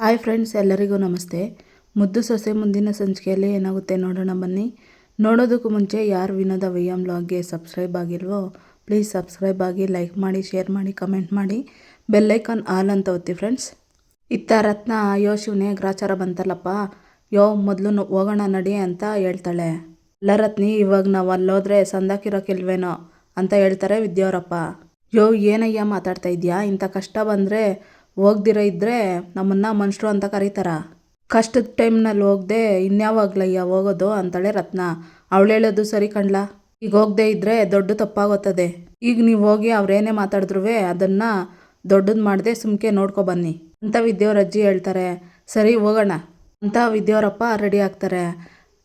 Hi friends, ಎಲ್ಲರಿಗೂ ನಮಸ್ತೆ. ಮುದ್ದು ಸೊಸೆ ಮುಂದಿನ ಸಂಚಿಕೆಯಲ್ಲಿ ಏನಾಗುತ್ತೆ ನೋಡೋಣ ಬನ್ನಿ. ನೋಡೋದಕ್ಕೂ ಮುಂಚೆ ಯಾರು ವಿನೋದ ವಿಎಂ ವ್ಲಾಗ್ಗೆ ಸಬ್ಸ್ಕ್ರೈಬ್ ಆಗಿಲ್ವೋ ಪ್ಲೀಸ್ ಸಬ್ಸ್ಕ್ರೈಬ್ ಆಗಿ, ಲೈಕ್ ಮಾಡಿ, ಶೇರ್ ಮಾಡಿ, ಕಮೆಂಟ್ ಮಾಡಿ, ಬೆಲ್ಲೈಕಾನ್ ಆಲ್ ಅಂತ ಒತ್ತಿ ಫ್ರೆಂಡ್ಸ್. ಇತ್ತ ರತ್ನ, ಅಯ್ಯೋ ಶಿವನೇ ಗ್ರಾಚಾರ ಬಂತಲ್ಲಪ್ಪ, ಮೊದಲು ಹೋಗೋಣ ನಡಿ ಅಂತ ಹೇಳ್ತಾಳೆ. ಅಲ್ಲ ರತ್ನಿ, ಇವಾಗ ನಾವು ಅಲ್ಲೋದ್ರೆ ಸಂದಾಕಿರೋಕಿಲ್ವೇನೋ ಅಂತ ಹೇಳ್ತಾರೆ ವಿದ್ಯಾವರಪ್ಪ. ಏನಯ್ಯ ಮಾತಾಡ್ತಾ ಇದೆಯಾ, ಇಂಥ ಕಷ್ಟ ಬಂದರೆ ಹೋಗ್ದಿರ ಇದ್ದರೆ ನಮ್ಮನ್ನು ಮನುಷ್ಯರು ಅಂತ ಕರೀತಾರ. ಕಷ್ಟದ ಟೈಮ್ನಲ್ಲಿ ಹೋಗದೆ ಇನ್ಯಾವಾಗ್ಲಯ್ಯ ಹೋಗೋದು ಅಂತಾಳೆ ರತ್ನ. ಅವಳು ಹೇಳೋದು ಸರಿ ಕಣ್ಲಾ, ಈಗ ಹೋಗದೆ ಇದ್ದರೆ ದೊಡ್ಡ ತಪ್ಪಾಗೋತ್ತದೆ. ಈಗ ನೀವು ಹೋಗಿ ಅವ್ರೇನೇ ಮಾತಾಡಿದ್ರು ಅದನ್ನು ದೊಡ್ಡದು ಮಾಡದೆ ಸುಮ್ಕೆ ನೋಡ್ಕೊ ಬನ್ನಿ ಅಂತ ವಿದ್ಯಾವ್ರ ಅಜ್ಜಿ ಹೇಳ್ತಾರೆ. ಸರಿ ಹೋಗೋಣ ಅಂತ ವಿದ್ಯಾವರಪ್ಪ ರೆಡಿ ಆಗ್ತಾರೆ.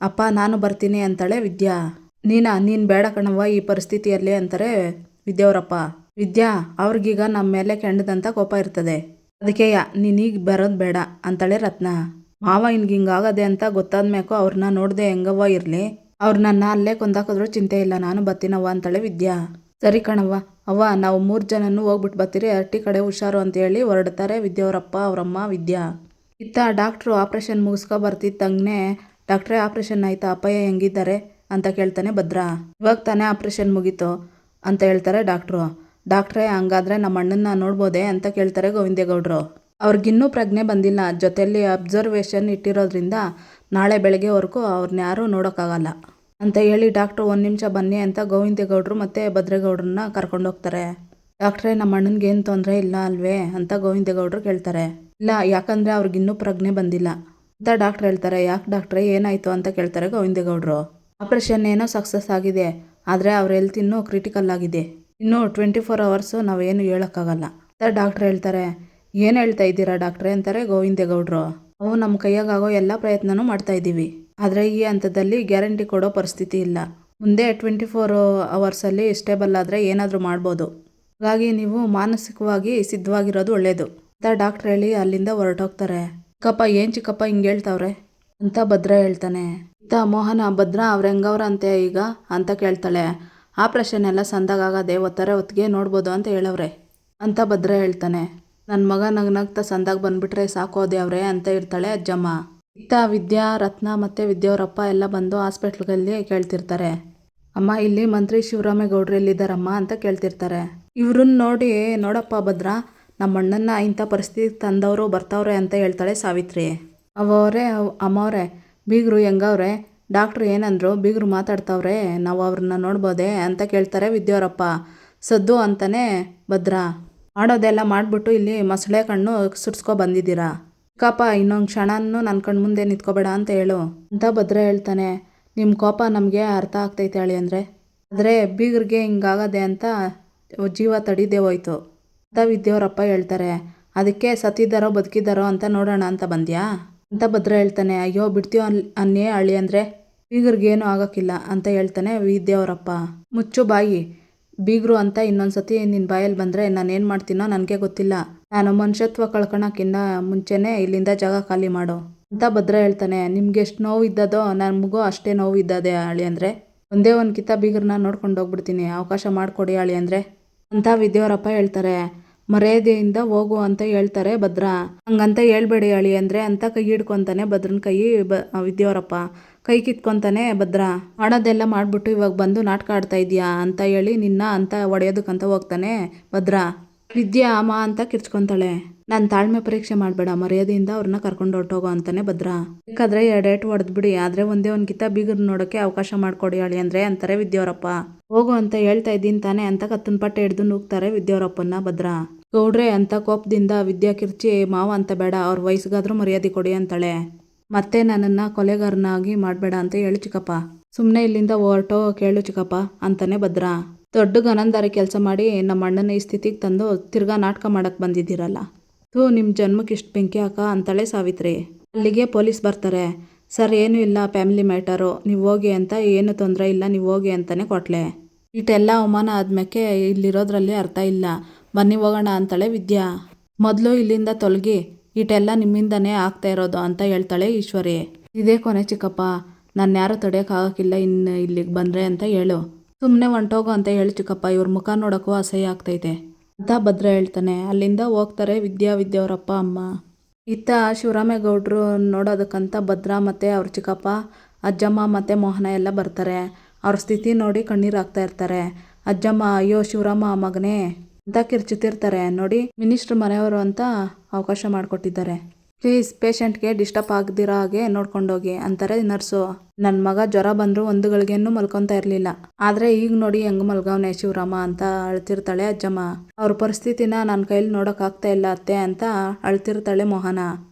ಅಪ್ಪ ನಾನು ಬರ್ತೀನಿ ಅಂತಾಳೆ ವಿದ್ಯಾ. ನೀನು ಬೇಡ ಕಣವ್ವ ಈ ಪರಿಸ್ಥಿತಿಯಲ್ಲಿ ಅಂತಾರೆ ವಿದ್ಯಾವರಪ್ಪ. ವಿದ್ಯಾ, ಅವ್ರಿಗೀಗ ನಮ್ಮ ಮೇಲೆ ಕೆಂಡದಂತ ಕೋಪ ಇರ್ತದೆ, ಅದಕ್ಕೆಯ ನೀನೀಗ ಬರೋದು ಬೇಡ ಅಂತಾಳೆ ರತ್ನ. ಮಾವ ಹಿಂಗಾಗದೆ ಅಂತ ಗೊತ್ತಾದ್ಮೇಕೋ ಅವ್ರನ್ನ ನೋಡದೆ ಹೆಂಗವ್ವ ಇರಲಿ, ಅವ್ರು ನನ್ನ ಅಲ್ಲೇ ಕೊಂದಾಕಿದ್ರು ಚಿಂತೆ ಇಲ್ಲ, ನಾನು ಬರ್ತೀನವ್ವ ಅಂತಾಳೆ ವಿದ್ಯಾ. ಸರಿ ಕಣವ್ವ, ಅವ್ವ ನಾವು 3 ಜನನೂ ಹೋಗ್ಬಿಟ್ಟು ಬರ್ತೀರಿ, ಅರಟಿ ಕಡೆ ಹುಷಾರು ಅಂತ ಹೇಳಿ ಹೊರಡ್ತಾರೆ ವಿದ್ಯಾವರಪ್ಪ ಅವರಮ್ಮ ವಿದ್ಯಾ. ಇತ್ತ ಡಾಕ್ಟ್ರು ಆಪ್ರೇಷನ್ ಮುಗಿಸ್ಕೊ ಬರ್ತಿದ್ದಂಗೆ, ಡಾಕ್ಟ್ರೇ ಆಪ್ರೇಷನ್ ಆಯ್ತಾ, ಅಪ್ಪಯ್ಯ ಹೆಂಗಿದ್ದಾರೆ ಅಂತ ಕೇಳ್ತಾನೆ ಭದ್ರ. ಇವಾಗ ತಾನೇ ಆಪ್ರೇಷನ್ ಮುಗೀತು ಅಂತ ಹೇಳ್ತಾರೆ ಡಾಕ್ಟ್ರು. ಡಾಕ್ಟ್ರೇ, ಹಂಗಾದ್ರೆ ನಮ್ಮ ಅಣ್ಣನ್ನ ನೋಡ್ಬೋದೇ ಅಂತ ಕೇಳ್ತಾರೆ ಗೋವಿಂದೇಗೌಡರು. ಅವ್ರಿಗಿನ್ನೂ ಪ್ರಜ್ಞೆ ಬಂದಿಲ್ಲ, ಜೊತೆಯಲ್ಲಿ ಅಬ್ಸರ್ವೇಷನ್ ಇಟ್ಟಿರೋದ್ರಿಂದ ನಾಳೆ ಬೆಳಗ್ಗೆವರೆಗೂ ಅವ್ರನ್ನ ಯಾರೂ ನೋಡೋಕ್ಕಾಗಲ್ಲ ಅಂತ ಹೇಳಿ ಡಾಕ್ಟ್ರು 1 ನಿಮಿಷ ಬನ್ನಿ ಅಂತ ಗೋವಿಂದೇಗೌಡರು ಮತ್ತು ಭದ್ರೇಗೌಡ್ರನ್ನ ಕರ್ಕೊಂಡೋಗ್ತಾರೆ. ಡಾಕ್ಟ್ರೇ, ನಮ್ಮ ಅಣ್ಣನಿಗೆ ಏನು ತೊಂದರೆ ಇಲ್ಲ ಅಲ್ವೇ ಅಂತ ಗೋವಿಂದೇಗೌಡರು ಕೇಳ್ತಾರೆ. ಇಲ್ಲ, ಯಾಕಂದರೆ ಅವ್ರಿಗಿನ್ನೂ ಪ್ರಜ್ಞೆ ಬಂದಿಲ್ಲ ಅಂತ ಡಾಕ್ಟ್ರು ಹೇಳ್ತಾರೆ. ಯಾಕೆ ಡಾಕ್ಟ್ರೇ, ಏನಾಯಿತು ಅಂತ ಕೇಳ್ತಾರೆ ಗೋವಿಂದೇಗೌಡರು. ಆಪ್ರೇಷನ್ ಏನೋ ಸಕ್ಸಸ್ ಆಗಿದೆ, ಆದರೆ ಅವ್ರ ಹೆಲ್ತ್ ಇನ್ನೂ ಕ್ರಿಟಿಕಲ್ ಆಗಿದೆ, ಇನ್ನೂ 24 ಅವರ್ಸು ನಾವೇನು ಹೇಳೋಕ್ಕಾಗಲ್ಲ ಅಂತ ಡಾಕ್ಟ್ರು ಹೇಳ್ತಾರೆ. ಏನು ಹೇಳ್ತಾ ಇದ್ದೀರಾ ಡಾಕ್ಟ್ರೇ ಅಂತಾರೆ ಗೋವಿಂದೇಗೌಡರು. ನಾವು ನಮ್ಮ ಕೈಯಾಗೋ ಎಲ್ಲ ಪ್ರಯತ್ನನೂ ಮಾಡ್ತಾ ಇದ್ದೀವಿ, ಆದರೆ ಈ ಹಂತದಲ್ಲಿ ಗ್ಯಾರಂಟಿ ಕೊಡೋ ಪರಿಸ್ಥಿತಿ ಇಲ್ಲ. ಮುಂದೆ 24 ಅವರ್ಸಲ್ಲಿ ಸ್ಟೇಬಲ್ ಆದರೆ ಏನಾದರೂ ಮಾಡ್ಬೋದು, ಹಾಗಾಗಿ ನೀವು ಮಾನಸಿಕವಾಗಿ ಸಿದ್ಧವಾಗಿರೋದು ಒಳ್ಳೆಯದು ಅಂತ ಡಾಕ್ಟ್ರು ಹೇಳಿ ಅಲ್ಲಿಂದ ಹೊರಟೋಗ್ತಾರೆ. ಚಿಕ್ಕಪ್ಪ, ಏನು ಚಿಕ್ಕಪ್ಪ ಹಿಂಗೆ ಹೇಳ್ತಾವ್ರೆ ಅಂತ ಭದ್ರ ಹೇಳ್ತಾನೆ. ಇತ್ತ ಮೋಹನ, ಭದ್ರ ಅವ್ರು ಹೆಂಗವ್ರ ಅಂತೆ ಈಗ ಅಂತ ಕೇಳ್ತಾಳೆ. ಆಪ್ರೇಷನ್ ಎಲ್ಲ ಸಂದಾಗದೆ ಹೊತ್ತಿಗೆ ನೋಡ್ಬೋದು ಅಂತ ಹೇಳವ್ರೆ ಅಂತ ಭದ್ರ ಹೇಳ್ತಾನೆ. ನನ್ನ ಮಗ ನಗ್ನಗ್ತಾ ಸಂದಾಗ ಬಂದ್ಬಿಟ್ರೆ ಸಾಕೋದೆ ಅವ್ರೆ ಅಂತ ಇರ್ತಾಳೆ ಅಜ್ಜಮ್ಮ. ಇತ್ತ ವಿದ್ಯಾ, ರತ್ನ ಮತ್ತು ವಿದ್ಯಾವರಪ್ಪ ಎಲ್ಲ ಬಂದು ಹಾಸ್ಪಿಟ್ಲ್ಗಳಲ್ಲಿ ಕೇಳ್ತಿರ್ತಾರೆ. ಅಮ್ಮ, ಇಲ್ಲಿ ಮಂತ್ರಿ ಶಿವರಾಮೇಗೌಡರು ಎಲ್ಲಿದ್ದಾರಮ್ಮ ಅಂತ ಕೇಳ್ತಿರ್ತಾರೆ. ಇವ್ರನ್ನ ನೋಡಿ, ನೋಡಪ್ಪ ಭದ್ರ, ನಮ್ಮ ಅಣ್ಣನ್ನ ಇಂಥ ಪರಿಸ್ಥಿತಿಗೆ ತಂದವರು ಬರ್ತಾವ್ರೆ ಅಂತ ಹೇಳ್ತಾಳೆ ಸಾವಿತ್ರಿ. ಅವರೇ ಅಮ್ಮವ್ರೆ, ಬೀಗರು ಹೆಂಗವ್ರೆ, ಡಾಕ್ಟ್ರು ಏನಂದ್ರು, ಬೀಗರು ಮಾತಾಡ್ತಾವ್ರೆ, ನಾವು ಅವ್ರನ್ನ ನೋಡ್ಬೋದೇ ಅಂತ ಕೇಳ್ತಾರೆ ವಿದ್ಯಾವರಪ್ಪ. ಸದ್ದು ಅಂತಾನೆ ಭದ್ರ. ಮಾಡೋದೆಲ್ಲ ಮಾಡಿಬಿಟ್ಟು ಇಲ್ಲಿ ಮೊಸಳೆ ಕಣ್ಣು ಸುಡ್ಸ್ಕೊ ಬಂದಿದ್ದೀರಾ, ಚಿಕ್ಕಪ್ಪ ಇನ್ನೊಂದು ಕ್ಷಣನೂ ನನ್ನ ಕಣ್ಣು ಮುಂದೆ ನಿಂತ್ಕೋಬೇಡ ಅಂತ ಹೇಳು ಅಂತ ಭದ್ರ ಹೇಳ್ತಾನೆ. ನಿಮ್ಮ ಕೋಪ ನಮಗೆ ಅರ್ಥ ಆಗ್ತೈತೆ ಹೇಳಿ ಅಂದರೆ, ಆದರೆ ಬೀಗರಿಗೆ ಹಿಂಗಾಗದೆ ಅಂತ ಜೀವ ತಡಿದೇ ಹೋಯ್ತು ಅಂತ ವಿದ್ಯಾವರಪ್ಪ ಹೇಳ್ತಾರೆ. ಅದಕ್ಕೆ ಸತ್ತಿದ್ದಾರೋ ಬದುಕಿದ್ದಾರೋ ಅಂತ ನೋಡೋಣ ಅಂತ ಬಂದ್ಯಾ ಅಂತ ಭದ್ರ ಹೇಳ್ತಾನೆ. ಅಯ್ಯೋ ಬಿಡ್ತೀಯೋ ಅನ್ನೇ ಅಳಿ ಅಂದರೆ, ಬೀಗರಿಗೇನು ಆಗೋಕ್ಕಿಲ್ಲ ಅಂತ ಹೇಳ್ತಾನೆ ವಿದ್ಯಾವರಪ್ಪ. ಮುಚ್ಚು ಬಾಯಿ, ಬೀಗರು ಅಂತ ಇನ್ನೊಂದು ಸತಿ ನಿನ್ನ ಬಾಯಲ್ಲಿ ಬಂದರೆ ನಾನೇನು ಮಾಡ್ತೀನೋ ನನಗೆ ಗೊತ್ತಿಲ್ಲ, ನಾನು ಮನುಷ್ಯತ್ವ ಕಳ್ಕೊಳಕ್ಕಿಂತ ಮುಂಚೆನೇ ಇಲ್ಲಿಂದ ಜಾಗ ಖಾಲಿ ಮಾಡು ಅಂತ ಭದ್ರ ಹೇಳ್ತಾನೆ. ನಿಮ್ಗೆ ಎಷ್ಟು ನೋವು ಇದ್ದದೋ ನಮಗೂ ಅಷ್ಟೇ ನೋವು ಇದ್ದದೆ ಅಳಿ ಅಂದರೆ, ಒಂದೇ ಒಂದು ಕಿತ್ತ ಬೀಗರನ್ನ ನೋಡ್ಕೊಂಡು ಹೋಗ್ಬಿಡ್ತೀನಿ, ಅವಕಾಶ ಮಾಡಿಕೊಡಿ ಅಳಿ ಅಂದರೆ ಅಂತ ವಿದ್ಯಾವರಪ್ಪ ಹೇಳ್ತಾರೆ. ಮರ್ಯಾದೆಯಿಂದ ಹೋಗು ಅಂತ ಹೇಳ್ತಾರೆ ಭದ್ರ. ಹಂಗಂತ ಹೇಳ್ಬೇಡಿ ಅಳಿ ಅಂದರೆ ಅಂತ ಕೈ ಹಿಡ್ಕೊತಾನೆ ಭದ್ರನ ಕೈ ವಿದ್ಯಾವರಪ್ಪ. ಕೈ ಕಿತ್ಕೊತಾನೆ ಭದ್ರ. ಮಾಡೋದೆಲ್ಲ ಮಾಡಿಬಿಟ್ಟು ಇವಾಗ ಬಂದು ನಾಟಕ ಆಡ್ತಾ ಇದೆಯಾ ಅಂತ ಹೇಳಿ ನಿನ್ನ ಅಂತ ಹೊಡೆಯೋದಕ್ಕಂತ ಹೋಗ್ತಾನೆ ಭದ್ರ. ವಿದ್ಯಾ ಅಮ್ಮ ಅಂತ ಕಿರ್ಚ್ಕೊತಾಳೆ. ನಾನು ತಾಳ್ಮೆ ಪರೀಕ್ಷೆ ಮಾಡಬೇಡ, ಮರ್ಯಾದೆಯಿಂದ ಅವ್ರನ್ನ ಕರ್ಕೊಂಡು ಹೊರಟೋಗೋ ಅಂತಾನೆ ಭದ್ರ. ಬೇಕಾದ್ರೆ 2 ಏಟು ಹೊಡೆದ್ಬಿಡಿ, ಆದರೆ ಒಂದೇ ಒಂದು ಕಿತ್ತ ಬೀಗರು ನೋಡೋಕ್ಕೆ ಅವಕಾಶ ಮಾಡಿಕೊಡಿ ಅಳಿ ಅಂದರೆ ಅಂತಾರೆ ವಿದ್ಯಾವರಪ್ಪ. ಹೋಗು ಅಂತ ಹೇಳ್ತಾ ಇದ್ದೀನಿ ತಾನೆ ಅಂತ ಕತ್ತನ ಪಟ್ಟೆ ಹಿಡಿದು ನೂಗ್ತಾರೆ ವಿದ್ಯಾವರಪ್ಪನ ಭದ್ರ. ಗೌಡ್ರೆ ಅಂತ ಕೋಪದಿಂದ ವಿದ್ಯಾ ಕಿರ್ಚಿ, ಮಾವ ಅಂತ ಬೇಡ, ಅವ್ರ ವಯಸ್ಸಿಗಾದ್ರೂ ಮರ್ಯಾದೆ ಕೊಡಿ ಅಂತಾಳೆ. ಮತ್ತೆ ನನ್ನನ್ನು ಕೊಲೆಗಾರನಾಗಿ ಮಾಡಬೇಡ ಅಂತ ಹೇಳು ಚಿಕ್ಕಪ್ಪ, ಸುಮ್ಮನೆ ಇಲ್ಲಿಂದ ಹೊರಟೋ ಕೇಳು ಚಿಕ್ಕಪ್ಪ ಅಂತಾನೆ ಭದ್ರ. ದೊಡ್ಡ ಗನಂದಾರಿ ಕೆಲಸ ಮಾಡಿ ನಮ್ಮ ಅಣ್ಣನ ಈ ಸ್ಥಿತಿಗೆ ತಂದು ತಿರ್ಗಾ ನಾಟಕ ಮಾಡಕ್ಕೆ ಬಂದಿದ್ದೀರಲ್ಲ, ನಿಮ್ಮ ಜನ್ಮಕ್ಕೆ ಇಷ್ಟು ಬೆಂಕಿ ಹಾಕ ಅಂತಾಳೆ ಸಾವಿತ್ರಿ. ಅಲ್ಲಿಗೆ ಪೊಲೀಸ್ ಬರ್ತಾರೆ. ಸರ್, ಏನೂ ಇಲ್ಲ, ಫ್ಯಾಮಿಲಿ ಮ್ಯಾಟರು, ನೀವು ಹೋಗಿ ಅಂತ, ಏನು ತೊಂದರೆ ಇಲ್ಲ, ನೀವು ಹೋಗಿ ಅಂತಾನೆ ಕೊಟ್ಲೆ. ಇಷ್ಟೆಲ್ಲ ಅವಮಾನ ಆದ್ಮೇಲೆ ಇಲ್ಲಿರೋದ್ರಲ್ಲಿ ಅರ್ಥ ಇಲ್ಲ, ಬನ್ನಿ ಹೋಗೋಣ ಅಂತಾಳೆ ವಿದ್ಯಾ. ಮೊದಲು ಇಲ್ಲಿಂದ ತೊಲಗಿ, ಇಟೆಲ್ಲ ನಿಮ್ಮಿಂದನೇ ಆಗ್ತಾ ಇರೋದು ಅಂತ ಹೇಳ್ತಾಳೆ ಈಶ್ವರಿ. ಇದೇ ಕೊನೆ ಚಿಕ್ಕಪ್ಪ, ನಾನು ಯಾರೂ ತಡೆಯೋಕ್ಕಾಗಕ್ಕಿಲ್ಲ ಇನ್ನು ಇಲ್ಲಿಗೆ ಬಂದರೆ ಅಂತ ಹೇಳು, ಸುಮ್ಮನೆ ಹೊಂಟೋಗು ಅಂತ ಹೇಳು ಚಿಕ್ಕಪ್ಪ, ಇವ್ರ ಮುಖ ನೋಡೋಕ್ಕೂ ಅಸಹ್ಯ ಆಗ್ತೈತೆ ಅಂತ ಭದ್ರ ಹೇಳ್ತಾನೆ. ಅಲ್ಲಿಂದ ಹೋಗ್ತಾರೆ ವಿದ್ಯಾವರಪ್ಪ ಅಮ್ಮ. ಇತ್ತ ಶಿವರಾಮೇಗೌಡರು ನೋಡೋದಕ್ಕಂತ ಭದ್ರಾ ಮತ್ತು ಅವ್ರ ಚಿಕ್ಕಪ್ಪ, ಅಜ್ಜಮ್ಮ ಮತ್ತು ಮೋಹನ ಎಲ್ಲ ಬರ್ತಾರೆ. ಅವ್ರ ಸ್ಥಿತಿ ನೋಡಿ ಕಣ್ಣೀರು ಹಾಕ್ತಾ ಇರ್ತಾರೆ. ಅಜ್ಜಮ್ಮ, ಅಯ್ಯೋ ಶಿವರಾಮ ಮಗನೇ ಅಂತ ಕಿರ್ಚುತ್ತಿರ್ತಾರೆ. ನೋಡಿ, ಮಿನಿಸ್ಟ್ರ್ ಮನೆಯವರು ಅಂತ ಅವಕಾಶ ಮಾಡಿಕೊಟ್ಟಿದ್ದಾರೆ. ಪ್ಲೀಸ್ ಪೇಷಂಟ್ಗೆ ಡಿಸ್ಟರ್ಬ್ ಆಗದಿರೋ ಹಾಗೆ ನೋಡ್ಕೊಂಡೋಗಿ ಅಂತಾರೆ ನರ್ಸು. ನನ್ನ ಮಗ ಜ್ವರ ಬಂದರೂ ಒಂದು ಗಳಿಗೆನೂ ಮಲ್ಕೊತಾ ಇರಲಿಲ್ಲ. ಆದರೆ ಈಗ ನೋಡಿ ಹೆಂಗೆ ಮಲ್ಗವನೆ ಶಿವರಾಮ ಅಂತ ಅಳ್ತಿರ್ತಾಳೆ ಅಜ್ಜಮ್ಮ. ಅವ್ರ ಪರಿಸ್ಥಿತಿನ ನನ್ನ ಕೈಲಿ ನೋಡೋಕ್ಕಾಗ್ತಾ ಇಲ್ಲ ಅತ್ತೆ ಅಂತ ಅಳ್ತಿರ್ತಾಳೆ ಮೋಹನ.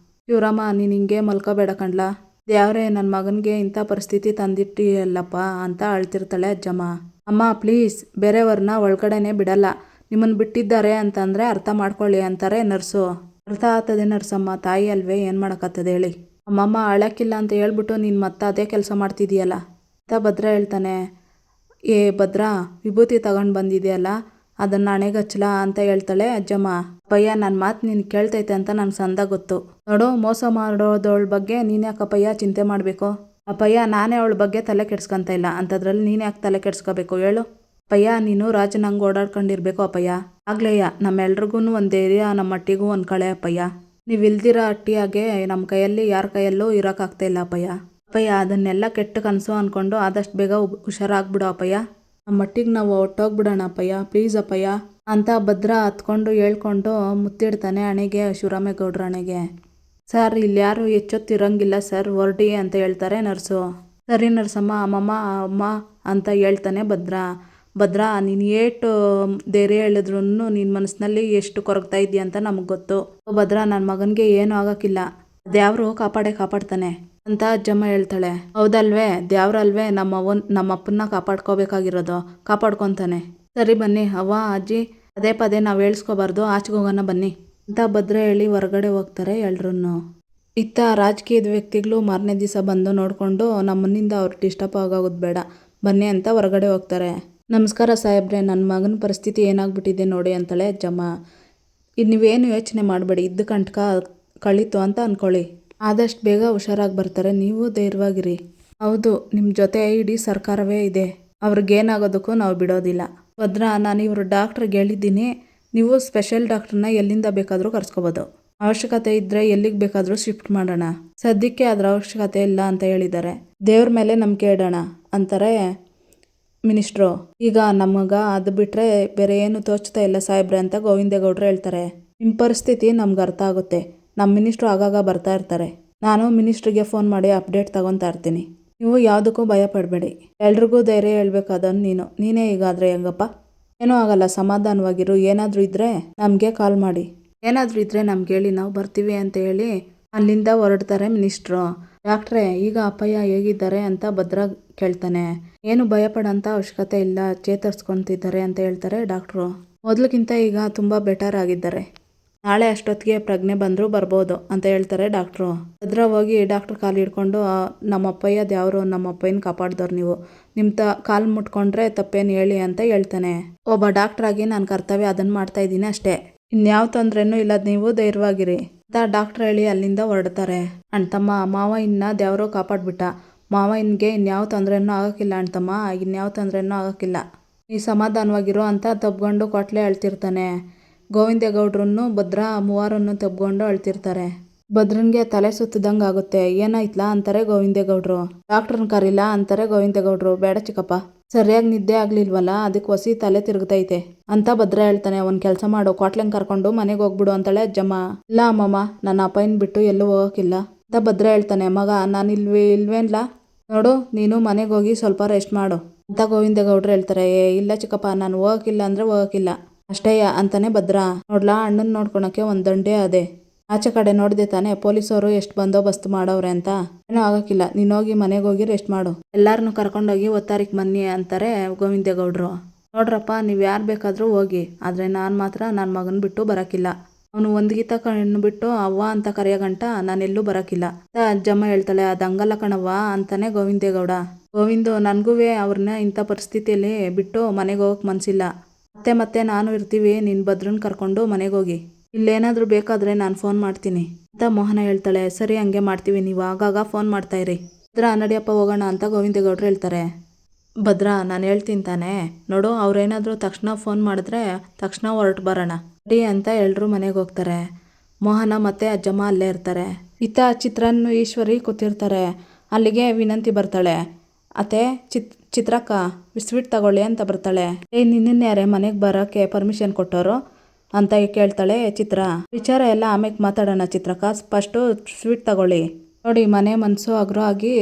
ಶಿವರಾಮ, ನೀನು ಹಿಂಗೆ ಮಲ್ಕೋಬೇಡ ಕಣ್ಲಾ, ದೇವ್ರೇ ನನ್ನ ಮಗನಿಗೆ ಇಂಥ ಪರಿಸ್ಥಿತಿ ತಂದಿಟ್ಟಿಯಲ್ಲಪ್ಪ ಅಂತ ಅಳ್ತಿರ್ತಾಳೆ ಅಜ್ಜಮ್ಮ. ಅಮ್ಮ ಪ್ಲೀಸ್, ಬೇರೆಯವ್ರನ್ನ ಒಳಗಡೆನೆ ಬಿಡಲ್ಲ, ನಿಮ್ಮನ್ನು ಬಿಟ್ಟಿದ್ದಾರೆ ಅಂತಂದರೆ ಅರ್ಥ ಮಾಡ್ಕೊಳ್ಳಿ ಅಂತಾರೆ ನರ್ಸು. ಅರ್ಥ ಆಗ್ತದೆ ನರ್ಸಮ್ಮ, ತಾಯಿ ಅಲ್ವೇ, ಏನು ಮಾಡೋಕ್ಕಾಗ್ತದೆ ಹೇಳಿ. ಅಮ್ಮಮ್ಮ ಅಳಕ್ಕಿಲ್ಲ ಅಂತ ಹೇಳ್ಬಿಟ್ಟು ನೀನು ಮತ್ತೆ ಅದೇ ಕೆಲಸ ಮಾಡ್ತಿದೀಯಲ್ಲ ಅಂತ ಭದ್ರ ಹೇಳ್ತಾನೆ. ಏ ಭದ್ರಾ, ವಿಭೂತಿ ತಗೊಂಡು ಬಂದಿದೆಯಲ್ಲ ಅದನ್ನು ಹಣೆಗೆ ಹಚ್ಚಲಾ ಅಂತ ಹೇಳ್ತಾಳೆ ಅಜ್ಜಮ್ಮ. ಅಪ್ಪಯ್ಯ, ನನ್ನ ಮಾತು ನೀನು ಕೇಳ್ತೈತೆ ಅಂತ ನನಗೆ ಸಂದ ಗೊತ್ತು. ನೋಡು, ಮೋಸ ಮಾಡೋದವಳ ಬಗ್ಗೆ ನೀನು ಯಾಕಪ್ಪಯ್ಯ ಚಿಂತೆ ಮಾಡಬೇಕು? ಅಪ್ಪಯ್ಯ, ನಾನೇ ಅವಳ ಬಗ್ಗೆ ತಲೆ ಕೆಡ್ಸ್ಕೊಂತ ಇಲ್ಲ, ಅಂಥದ್ರಲ್ಲಿ ನೀನು ಯಾಕೆ ತಲೆ ಕೆಡ್ಸ್ಕೋಬೇಕು ಹೇಳು? ಅಪ್ಪಯ್ಯ, ನೀನು ರಾಜನಂಗೆ ಓಡಾಡ್ಕೊಂಡಿರ್ಬೇಕು ಅಪ್ಪಯ್ಯ, ಆಗ್ಲೇಯ ನಮ್ಮೆಲ್ರಿಗೂ ಒಂದು ಧೈರ್ಯ, ನಮ್ಮ ಮಟ್ಟಿಗೂ ಒಂದು ಕಳೆ ಅಪ್ಪಯ್ಯ. ನೀವು ಇಲ್ದಿರೋ ಅಟ್ಟಿಯಾಗೆ ನಮ್ಮ ಕೈಯಲ್ಲಿ ಯಾರ ಕೈಯಲ್ಲೂ ಇರೋಕ್ಕಾಗ್ತಾ ಇಲ್ಲ ಅಪ್ಪಯ್ಯ. ಅಪ್ಪಯ್ಯ, ಅದನ್ನೆಲ್ಲ ಕೆಟ್ಟ ಕನಸು ಅಂದ್ಕೊಂಡು ಆದಷ್ಟು ಬೇಗ ಹುಷಾರಾಗ್ಬಿಡು ಅಪ್ಪಯ್ಯ. ನಮ್ಮ ಮಟ್ಟಿಗೆ ನಾವು ಹೊಟ್ಟೋಗ್ಬಿಡೋಣ ಅಪ್ಪಯ್ಯ, ಪ್ಲೀಸ್ ಅಪ್ಪಯ್ಯ ಅಂತ ಭದ್ರ ಹತ್ಕೊಂಡು ಹೇಳ್ಕೊಂಡು ಮುತ್ತಿಡ್ತಾನೆ ಹಣೆಗೆ, ಶಿವರಾಮೇಗೌಡ್ರ ಹಣೆಗೆ. ಸರ್, ಇಲ್ಲಿ ಯಾರು ಹೆಚ್ಚೊತ್ತಿರಂಗಿಲ್ಲ ಸರ್, ಹೊರಡಿ ಅಂತ ಹೇಳ್ತಾರೆ ನರ್ಸು. ಸರಿ ನರ್ಸಮ್ಮ, ಅಮ್ಮಮ್ಮ ಅಮ್ಮ ಅಂತ ಹೇಳ್ತಾನೆ ಭದ್ರಾ, ನೀನು ಏಟು ಧೈರ್ಯ ಹೇಳಿದ್ರು ನಿನ್ನ ಮನಸ್ಸಿನಲ್ಲಿ ಎಷ್ಟು ಕೊರಗ್ತಾ ಇದೆಯಾ ಅಂತ ನಮಗೆ ಗೊತ್ತು. ಭದ್ರಾ, ನನ್ನ ಮಗನಿಗೆ ಏನೂ ಆಗೋಕ್ಕಿಲ್ಲ, ದ್ಯಾವ್ರು ಕಾಪಾಡ್ತಾನೆ ಅಂತ ಅಜ್ಜಮ್ಮ ಹೇಳ್ತಾಳೆ. ಹೌದಲ್ವೇ, ದ್ಯಾವ್ರಲ್ವೇ ನಮ್ಮ ಅಪ್ಪನ್ನ ಕಾಪಾಡ್ಕೋಬೇಕಾಗಿರೋದು, ಕಾಪಾಡ್ಕೊತಾನೆ. ಸರಿ ಬನ್ನಿ ಅವ್ವ ಅಜ್ಜಿ, ಪದೇ ಪದೇ ನಾವು ಹೇಳ್ಸ್ಕೊಬಾರ್ದು, ಆಚೆಗೆ ಹೋಗೋಣ ಬನ್ನಿ ಅಂತ ಭದ್ರ ಹೇಳಿ ಹೊರಗಡೆ ಹೋಗ್ತಾರೆ ಎಲ್ರೂ. ಇತ್ತ ರಾಜಕೀಯದ ವ್ಯಕ್ತಿಗಳು ಮಾರನೇ ದಿವಸ ಬಂದು ನೋಡಿಕೊಂಡು ನಮ್ಮನ್ನಿಂದ ಅವ್ರು ಡಿಸ್ಟರ್ಬ್ ಆಗೋದು ಬೇಡ ಬನ್ನಿ ಅಂತ ಹೊರಗಡೆ ಹೋಗ್ತಾರೆ. ನಮಸ್ಕಾರ ಸಾಹೇಬ್ರೆ, ನನ್ನ ಮಗನ ಪರಿಸ್ಥಿತಿ ಏನಾಗ್ಬಿಟ್ಟಿದೆ ನೋಡಿ ಅಂತಾಳೆ ಅಜ್ಜಮ್ಮ. ನೀವೇನು ಯೋಚನೆ ಮಾಡಬೇಡಿ, ಇದ್ದ ಕಂಟಕ ಕಳೀತು ಅಂತ ಅಂದ್ಕೊಳ್ಳಿ, ಆದಷ್ಟು ಬೇಗ ಹುಷಾರಾಗಿ ಬರ್ತಾರೆ, ನೀವು ಧೈರ್ಯವಾಗಿರಿ. ಹೌದು, ನಿಮ್ಮ ಜೊತೆ ಇಡೀ ಸರ್ಕಾರವೇ ಇದೆ, ಅವ್ರಿಗೇನಾಗೋದಕ್ಕೂ ನಾವು ಬಿಡೋದಿಲ್ಲ. ಭದ್ರಾ, ನಾನು ಇವರು ಡಾಕ್ಟ್ರಿಗೆ ಹೇಳಿದ್ದೀನಿ, ನೀವು ಸ್ಪೆಷಲ್ ಡಾಕ್ಟ್ರನ್ನ ಎಲ್ಲಿಂದ ಬೇಕಾದರೂ ಕರ್ಸ್ಕೊಬೋದು, ಅವಶ್ಯಕತೆ ಇದ್ದರೆ ಎಲ್ಲಿಗೆ ಬೇಕಾದರೂ ಶಿಫ್ಟ್ ಮಾಡೋಣ, ಸದ್ಯಕ್ಕೆ ಅದರ ಅವಶ್ಯಕತೆ ಇಲ್ಲ ಅಂತ ಹೇಳಿದ್ದಾರೆ. ದೇವ್ರ ಮೇಲೆ ನಂಬಿಕೆ ಇಡೋಣ ಅಂತಾರೆ ಮಿನಿಸ್ಟ್ರು. ಈಗ ನಮಗೆ ಅದು ಬಿಟ್ಟರೆ ಬೇರೆ ಏನು ತೋಚ್ತಾ ಇಲ್ಲ ಸಾಹೇಬ್ರೆ ಅಂತ ಗೋವಿಂದೇಗೌಡರು ಹೇಳ್ತಾರೆ. ನಿಮ್ಮ ಪರಿಸ್ಥಿತಿ ನಮ್ಗೆ ಅರ್ಥ ಆಗುತ್ತೆ, ನಮ್ಮ ಮಿನಿಸ್ಟ್ರು ಆಗಾಗ ಬರ್ತಾ ಇರ್ತಾರೆ, ನಾನು ಮಿನಿಸ್ಟ್ರಿಗೆ ಫೋನ್ ಮಾಡಿ ಅಪ್ಡೇಟ್ ತಗೊತಾ ಇರ್ತೀನಿ, ನೀವು ಯಾವುದಕ್ಕೂ ಭಯ ಪಡಬೇಡಿ, ಎಲ್ರಿಗೂ ಧೈರ್ಯ ಹೇಳ್ಬೇಕಾದನು ನೀನೇ ಈಗಾದರೆ ಹೆಂಗಪ್ಪ? ಏನೂ ಆಗಲ್ಲ, ಸಮಾಧಾನವಾಗಿರು, ಏನಾದರೂ ಇದ್ದರೆ ನಮಗೆ ಕಾಲ್ ಮಾಡಿ, ಏನಾದರೂ ಇದ್ದರೆ ನಮ್ಗೆ ಹೇಳಿ, ನಾವು ಬರ್ತೀವಿ ಅಂತ ಹೇಳಿ ಅಲ್ಲಿಂದ ಹೊರಡ್ತಾರೆ ಮಿನಿಸ್ಟ್ರು. ಡಾಕ್ಟ್ರೇ, ಈಗ ಅಪ್ಪಯ್ಯ ಹೇಗಿದ್ದಾರೆ ಅಂತ ಭದ್ರ ಕೇಳ್ತಾನೆ. ಏನು ಭಯಪಡೋಂಥ ಅವಶ್ಯಕತೆ ಇಲ್ಲ, ಚೇತರಿಸ್ಕೊತಿದ್ದಾರೆ ಅಂತ ಹೇಳ್ತಾರೆ ಡಾಕ್ಟ್ರು. ಮೊದಲಿಗಿಂತ ಈಗ ತುಂಬ ಬೆಟರ್ ಆಗಿದ್ದಾರೆ, ನಾಳೆ ಅಷ್ಟೊತ್ತಿಗೆ ಪ್ರಜ್ಞೆ ಬಂದರೂ ಬರ್ಬೋದು ಅಂತ ಹೇಳ್ತಾರೆ ಡಾಕ್ಟ್ರು. ಭದ್ರ ಹೋಗಿ ಡಾಕ್ಟ್ರ್ ಕಾಲು ಹಿಡ್ಕೊಂಡು, ನಮ್ಮ ಅಪ್ಪಯ್ಯ ದ್ಯಾವ್ರು, ನಮ್ಮ ಅಪ್ಪಯ್ಯನ ಕಾಪಾಡ್ದವ್ರು ನೀವು, ನಿಮ್ಮ ಕಾಲು ಮುಟ್ಕೊಂಡ್ರೆ ತಪ್ಪೇನು ಹೇಳಿ ಅಂತ ಹೇಳ್ತಾನೆ. ಒಬ್ಬ ಡಾಕ್ಟ್ರಾಗಿ ನನ್ನ ಕರ್ತವ್ಯ ಅದನ್ನು ಮಾಡ್ತಾ ಇದ್ದೀನಿ ಅಷ್ಟೇ, ಇನ್ಯಾವ ತೊಂದರೆನೂ ಇಲ್ಲ, ನೀವು ಧೈರ್ಯವಾಗಿರಿ ಅಂತ ಡಾಕ್ಟ್ರ್ ಹೇಳಿ ಅಲ್ಲಿಂದ ಹೊರಡ್ತಾರೆ. ಅಣ್ತಮ್ಮ, ಮಾವ ಇನ್ನ ದ್ಯಾವ್ರು ಕಾಪಾಡ್ಬಿಟ್ಟ, ಮಾವ ಇನ್ಗೆ ಇನ್ಯಾವ ತೊಂದರೆನೂ ಆಗೋಕ್ಕಿಲ್ಲ ಅಣ್ತಮ್ಮ, ಇನ್ಯಾವ ತೊಂದರೆನೂ ಆಗೋಕ್ಕಿಲ್ಲ, ನೀ ಸಮಾಧಾನವಾಗಿರು ಅಂತ ತಬ್ಕೊಂಡು ಕೊಟ್ಲೆ ಅಳ್ತಿರ್ತಾನೆ. ಗೋವಿಂದೇಗೌಡ್ರನ್ನು ಭದ್ರ ಮೂವರನ್ನು ತಬ್ಕೊಂಡು ಅಳ್ತಿರ್ತಾರೆ. ಭದ್ರನ್ಗೆ ತಲೆ ಸುತ್ತದಂಗೆ ಆಗುತ್ತೆ. ಏನಾಯ್ತಲ್ಲ ಅಂತಾರೆ ಗೋವಿಂದೇಗೌಡರು. ಡಾಕ್ಟ್ರನ್ನ ಕರೀಲಾ ಅಂತಾರೆ ಗೋವಿಂದೇಗೌಡರು. ಬೇಡ ಚಿಕ್ಕಪ್ಪ, ಸರಿಯಾಗಿ ನಿದ್ದೆ ಆಗ್ಲಿಲ್ವಲ್ಲ, ಅದಕ್ಕೆ ಹೊಸಿ ತಲೆ ತಿರುಗ್ತೈತೆ ಅಂತ ಭದ್ರ ಹೇಳ್ತಾನೆ. ಒಂದು ಕೆಲಸ ಮಾಡು, ಕ್ವಾಟ್ಲೆಂಗೆ ಕರ್ಕೊಂಡು ಮನೆಗೆ ಹೋಗ್ಬಿಡು ಅಂತಾಳೆ ಅಜ್ಜಮ್ಮ. ಇಲ್ಲ ಅಮ್ಮಮ್ಮ, ನನ್ನ ಅಪ್ಪಯ್ಯನ ಬಿಟ್ಟು ಎಲ್ಲೂ ಹೋಗೋಕ್ಕಿಲ್ಲ ಅಂತ ಭದ್ರ ಹೇಳ್ತಾನೆ. ಮಗ, ನಾನು ಇಲ್ವೇನ್ಲ ನೋಡು, ನೀನು ಮನೆಗೆ ಹೋಗಿ ಸ್ವಲ್ಪ ರೆಸ್ಟ್ ಮಾಡು ಅಂತ ಗೋವಿಂದೇಗೌಡರು ಹೇಳ್ತಾರೆ. ಇಲ್ಲ ಚಿಕ್ಕಪ್ಪ, ನಾನು ಹೋಗೋಕ್ಕಿಲ್ಲ ಅಂದರೆ ಹೋಗೋಕ್ಕಿಲ್ಲ ಅಷ್ಟೇಯ ಅಂತಾನೆ ಭದ್ರ. ನೋಡ್ಲಾ, ಅಣ್ಣನ ನೋಡ್ಕೊಳಕ್ಕೆ ಒಂದು ದಂಡೆ ಅದೇ, ಆಚೆ ಕಡೆ ನೋಡಿದೆ ತಾನೆ ಪೊಲೀಸವರು ಎಷ್ಟು ಬಂದೋಬಸ್ತ್ ಮಾಡವ್ರೆ ಅಂತ, ಏನೂ ಆಗೋಕ್ಕಿಲ್ಲ, ನೀನು ಹೋಗಿ ಮನೆಗೆ ಹೋಗಿ ರೆಸ್ಟ್ ಮಾಡು, ಎಲ್ಲರನ್ನೂ ಕರ್ಕೊಂಡೋಗಿ ಒತ್ತಾರಿಗೆ ಬನ್ನಿ ಅಂತಾರೆ ಗೋವಿಂದೇಗೌಡರು. ನೋಡ್ರಪ್ಪ, ನೀವು ಯಾರು ಬೇಕಾದರೂ ಹೋಗಿ, ಆದರೆ ನಾನು ಮಾತ್ರ ನನ್ನ ಮಗನ ಬಿಟ್ಟು ಬರೋಕ್ಕಿಲ್ಲ, ಅವನು ಒಂದು ಗೀತ ಕಣ್ಣು ಬಿಟ್ಟು ಅವ್ವ ಅಂತ ಕರೆಯೋ ಗಂಟ ನಾನೆಲ್ಲೂ ಬರೋಕ್ಕಿಲ್ಲ ಅಂತ ಅಜ್ಜಮ್ಮ ಹೇಳ್ತಾಳೆ. ಅದು ಹಂಗಲ್ಲ ಕಣವ್ವ ಅಂತಾನೆ ಗೋವಿಂದೇಗೌಡ. ಗೋವಿಂದು, ನನಗೂ ಅವ್ರನ್ನ ಇಂಥ ಪರಿಸ್ಥಿತಿಯಲ್ಲಿ ಬಿಟ್ಟು ಮನೆಗೆ ಹೋಗಕ್ಕೆ ಮನಸ್ಸಿಲ್ಲ, ಮತ್ತೆ ನಾನು ಇರ್ತೀವಿ, ನೀನು ಭದ್ರನ್ನ ಕರ್ಕೊಂಡು ಮನೆಗೆ ಹೋಗಿ, ಇಲ್ಲೇನಾದರೂ ಬೇಕಾದರೆ ನಾನು ಫೋನ್ ಮಾಡ್ತೀನಿ ಅಂತ ಮೋಹನ ಹೇಳ್ತಾಳೆ. ಸರಿ, ಹಂಗೆ ಮಾಡ್ತೀವಿ, ನೀವು ಆಗಾಗ ಫೋನ್ ಮಾಡ್ತಾಯಿರಿ. ಭದ್ರ, ನಡಿಯಪ್ಪ ಹೋಗೋಣ ಅಂತ ಗೋವಿಂದೇಗೌಡರು ಹೇಳ್ತಾರೆ. ಭದ್ರ, ನಾನು ಹೇಳ್ತೀನಿ ತಾನೆ, ನೋಡು, ಅವ್ರೇನಾದರೂ ತಕ್ಷಣ ಫೋನ್ ಮಾಡಿದ್ರೆ ತಕ್ಷಣ ಹೊರಟು ಬರೋಣ ರೆಡಿ ಅಂತ ಎಲ್ಲರೂ ಮನೆಗೆ ಹೋಗ್ತಾರೆ. ಮೋಹನ ಮತ್ತು ಅಜ್ಜಮ್ಮ ಅಲ್ಲೇ ಇರ್ತಾರೆ. ಇತ್ತ ಚಿತ್ರನ್ನು ಈಶ್ವರಿ ಕೂತಿರ್ತಾರೆ. ಅಲ್ಲಿಗೆ ವಿನಂತಿ ಬರ್ತಾಳೆ. ಅತ್ತೆ ಚಿತ್ರಕ್ಕ ಸ್ವೀಟ್ ತಗೊಳ್ಳಿ ಅಂತ ಬರ್ತಾಳೆ. ನಿನ್ನ ಯಾರೇ ಮನೆಗೆ ಬರೋಕ್ಕೆ ಪರ್ಮಿಷನ್ ಕೊಟ್ಟವರು ಅಂತ ಕೇಳ್ತಾಳೆ ಚಿತ್ರ. ವಿಚಾರ ಎಲ್ಲ ಆಮೇಲೆ ಮಾತಾಡೋಣ ಚಿತ್ರಕ್ಕ, ಫಸ್ಟು ಸ್ವೀಟ್ ತಗೊಳ್ಳಿ. ನೋಡಿ ಮನೆ ಮನಸ್ಸು ಆಗ್ರೋ ಆಗಿ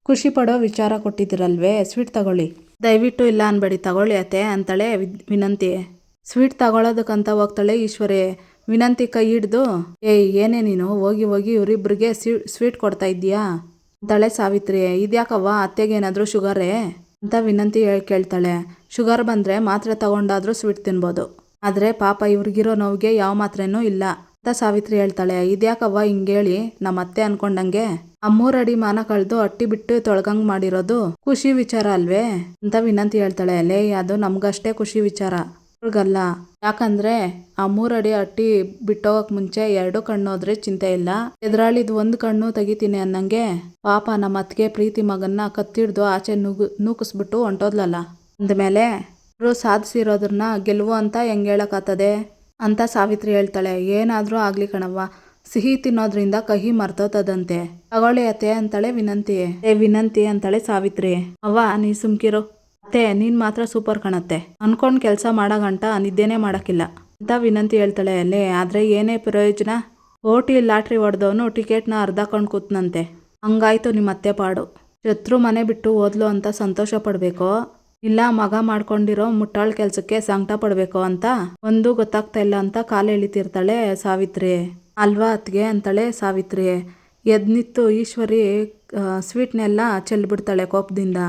ಖುಷಿ ಪಡೋ ವಿಚಾರ ಕೊಟ್ಟಿದ್ದೀರಲ್ವೇ, ಸ್ವೀಟ್ ತಗೊಳ್ಳಿ. ದಯವಿಟ್ಟು ಇಲ್ಲ ಅನ್ಬೇಡಿ, ತಗೊಳ್ಳಿ ಅತ್ತೆ ಅಂತಾಳೆ ವಿನಂತಿ. ಸ್ವೀಟ್ ತಗೊಳ್ಳೋದಕ್ಕಂತ ಹೋಗ್ತಾಳೆ ಈಶ್ವರಿ. ವಿನಂತಿ ಕೈ ಹಿಡ್ದು ಏನೇ ನೀನು ಹೋಗಿ ಹೋಗಿ ಇವರಿಬ್ರಿಗೆ ಸ್ವೀಟ್ ಕೊಡ್ತಾ ಇದ್ದೀಯಾ ಅಂತಾಳೆ ಸಾವಿತ್ರಿ. ಇದ್ಯಾಕವ್ವ, ಅತ್ತೆಗೇನಾದರೂ ಶುಗರೇ ಅಂತ ವಿನಂತಿ ಕೇಳ್ತಾಳೆ. ಶುಗರ್ ಬಂದರೆ ಮಾತ್ರೆ ತಗೊಂಡಾದ್ರೂ ಸ್ವೀಟ್ ತಿನ್ಬೋದು, ಆದರೆ ಪಾಪ ಇವ್ರಿಗಿರೋ ನೋವಿಗೆ ಯಾವ ಮಾತ್ರೆನೂ ಇಲ್ಲ ಅಂತ ಸಾವಿತ್ರಿ ಹೇಳ್ತಾಳೆ. ಇದ್ಯಾಕವ್ವ ಹಿಂಗೇಳಿ ನಮ್ಮ ಅತ್ತೆ ಅನ್ಕೊಂಡಂಗೆ ಅಮ್ಮೂರಡಿ ಮಾನ ಕಳೆದು ಅಟ್ಟಿ ಬಿಟ್ಟು ತೊಳ್ಗಂಗ್ ಮಾಡಿರೋದು ಖುಷಿ ವಿಚಾರ ಅಲ್ವೇ ಅಂತ ವಿನಂತಿ ಹೇಳ್ತಾಳೆ. ಅದು ನಮ್ಗಷ್ಟೇ ಖುಷಿ ವಿಚಾರ, ಅವ್ರಿಗಲ್ಲ. ಯಾಕಂದ್ರೆ ಆ 3 ಅಡಿ ಅಟ್ಟಿ ಬಿಟ್ಟೋಗಕ್ ಮುಂಚೆ 2 ಕಣ್ಣು ಹೋದ್ರೆ ಚಿಂತೆ ಇಲ್ಲ, ಎದುರಾಳಿದ್ 1 ಕಣ್ಣು ತೆಗಿತೀನಿ ಅನ್ನಂಗೆ ಪಾಪ ನಮ್ಮ ಅತ್ತಿಗೆ ಪ್ರೀತಿ ಮಗನ್ನ ಕತ್ತಿಡ್ದು ಆಚೆ ನೂಕಿಸ್ಬಿಟ್ಟು ಹೊಂಟೋದ್ಲಲ್ಲ. ಅಂದಮೇಲೆ ಅವರು ಸಾಧಿಸಿರೋದನ್ನ ಗೆಲುವು ಅಂತ ಹೆಂಗ್ ಹೇಳಕ್ಕಾಗ್ತದೆ ಅಂತ ಸಾವಿತ್ರಿ ಹೇಳ್ತಾಳೆ. ಏನಾದ್ರೂ ಆಗ್ಲಿ ಕಣವ್ವ, ಸಿಹಿ ತಿನ್ನೋದ್ರಿಂದ ಕಹಿ ಮರ್ತೋತದಂತೆ, ತಗೊಳ್ಳಿ ಅತ್ತೆ ಅಂತಾಳೆ ವಿನಂತಿ. ವಿನಂತಿ ಅಂತಾಳೆ ಸಾವಿತ್ರಿ. ಅವ್ವ ನೀ ಸುಮ್ಕಿರು ಅತ್ತೆ, ನೀನ್ ಮಾತ್ರ ಸೂಪರ್ ಕಣತ್ತೆ, ಅನ್ಕೊಂಡ್ ಕೆಲಸ ಮಾಡಗಂಟ ನಿದ್ದೆನೇ ಮಾಡಕ್ಕಿಲ್ಲ ಅಂತ ವಿನಂತಿ ಹೇಳ್ತಾಳೆ. ಆದ್ರೆ ಏನೇ ಪ್ರಯೋಜನ, ಓಟಿ ಲಾಟ್ರಿ ಹೊಡೆದವನು ಟಿಕೆಟ್ನ ಅರ್ಧ ಕೊಂಡು ಕೂತ್ನಂತೆ, ಹಂಗಾಯ್ತು ನಿಮ್ಮ ಅತ್ತೆ ಪಾಡು. ಶತ್ರು ಮನೆ ಬಿಟ್ಟು ಹೋದ್ಲು ಅಂತ ಸಂತೋಷ ಪಡ್ಬೇಕೋ ಇಲ್ಲ ಮಗ ಮಾಡ್ಕೊಂಡಿರೋ ಮುಟ್ಟಾಳ್ ಕೆಲ್ಸಕ್ಕೆ ಸಂಕಟ ಪಡ್ಬೇಕೋ ಅಂತ ಒಂದು ಗೊತ್ತಾಗ್ತಾ ಇಲ್ಲ ಅಂತ ಕಾಲು ಎಳಿತಿರ್ತಾಳೆ ಸಾವಿತ್ರಿ. ಅಲ್ವಾ ಅತ್ಗೆ ಅಂತಾಳೆ ಸಾವಿತ್ರಿ. ಎದ್ನಿತ್ತು ಈಶ್ವರಿ ಸ್ವೀಟ್ನೆಲ್ಲ ಚೆಲ್ಬಿಡ್ತಾಳೆ ಕೋಪದಿಂದ.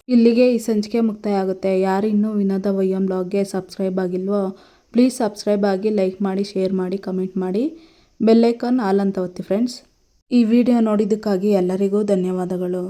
ಇಲ್ಲಿಗೆ ಈ ಸಂಚಿಕೆ ಮುಕ್ತಾಯ ಆಗುತ್ತೆ. ಯಾರು ಇನ್ನೂ ವಿನೋದ ವೈಎಂ ಬ್ಲಾಗ್ಗೆ ಸಬ್ಸ್ಕ್ರೈಬ್ ಆಗಿಲ್ವೋ ಪ್ಲೀಸ್ ಸಬ್ಸ್ಕ್ರೈಬ್ ಆಗಿ, ಲೈಕ್ ಮಾಡಿ, ಶೇರ್ ಮಾಡಿ, ಕಮೆಂಟ್ ಮಾಡಿ, ಬೆಲ್ಲೈಕಾನ್ ಆಲ್ ಅಂತ ಒತ್ತಿ ಫ್ರೆಂಡ್ಸ್. ಈ ವಿಡಿಯೋ ನೋಡಿದ್ದಕ್ಕಾಗಿ ಎಲ್ಲರಿಗೂ ಧನ್ಯವಾದಗಳು.